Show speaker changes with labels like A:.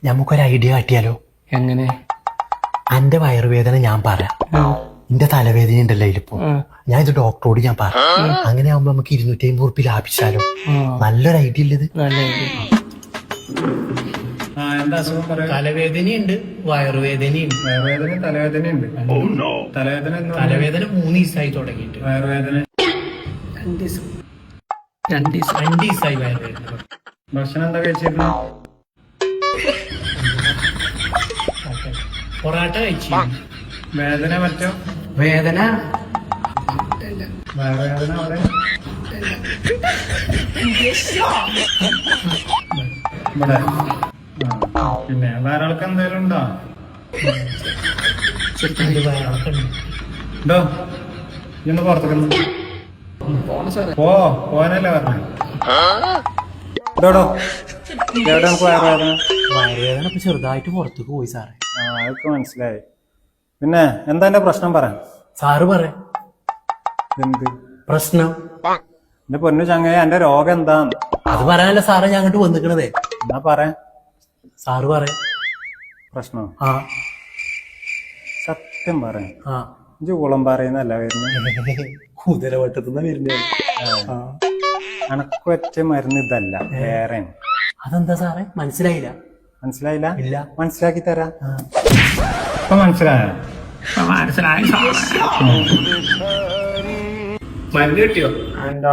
A: നമുക്കൊരു ഐഡിയ കാട്ടിയാലോ?
B: എങ്ങനെ?
A: എന്റെ വയറുവേദന ഞാൻ പറയാം, എന്റെ തലവേദന ഉണ്ടല്ലോ ഇതിലിപ്പോ, ഞാൻ ഇത് ഡോക്ടറോട് ഞാൻ പറയാം. അങ്ങനെ ആവുമ്പോ നമുക്ക് 250 ഉറുപ്പിക ലാഭിച്ചാലോ? നല്ലൊരു ഐഡിയ ഉള്ളത്. തലവേദനയുണ്ട്, വയറുവേദനയുണ്ട്.
C: തലവേദനയുണ്ട്.
A: തലവേദന 3 ദിവസമായി തുടങ്ങിയിട്ട്.
C: വയറുവേദന
A: 2 ദിവസമായി വയറുവേദന.
C: ഭക്ഷണം എന്താ കഴിച്ചിരുന്നു?
A: പൊറാട്ട കഴിച്ചു.
C: വേദന മറ്റോ?
A: വേദന
C: വയറുവേദന അവിടെ ഇവിടെ. പിന്നെ വേറെ ആൾക്ക് എന്തെങ്കിലും ഉണ്ടോ? ഉണ്ടോ? ഇന്ന് പുറത്തേക്ക് പോവാനല്ലേ പറഞ്ഞു. ഇതോടോ എവിടെ നമുക്ക് വയറുവേദന?
A: വയറുവേദന ഇപ്പൊ ചെറുതായിട്ട് പുറത്തേക്ക് പോയി സാറേ.
C: അതൊക്കെ മനസ്സിലായി. പിന്നെ എന്താ എന്റെ പ്രശ്നം പറയാൻ?
A: സാറ് പറയാ.
C: എന്ത്
A: പ്രശ്നം?
C: എന്റെ പൊന്നു ചങ്ങായി, എന്റെ രോഗം എന്താന്ന്
A: അത് പറയാനല്ല സാറേ ഞാൻ അങ്ങോട്ട് വന്നിക്കണതേ.
C: എന്നാ പറയാ.
A: സാറ് പറയാ.
C: പ്രശ്നം
A: ആ
C: സത്യം പറയാം.
A: ആ
C: ജൂളം പറയുന്നല്ല വരുന്നത്.
A: കുതിരവട്ടത്തുനിന്ന് വരുന്നേ.
C: അണക്കൊറ്റ മരുന്ന് ഇതല്ല, വേറെ.
A: അതെന്താ സാറേ? മനസ്സിലായില്ല.
C: മനസ്സിലായില്ല?
A: ഇല്ല.
C: മനസ്സിലാക്കി തരാം. ഇപ്പൊ മനസ്സിലായോ?
A: മരുന്ന് കിട്ടിയോ?
C: എന്റെ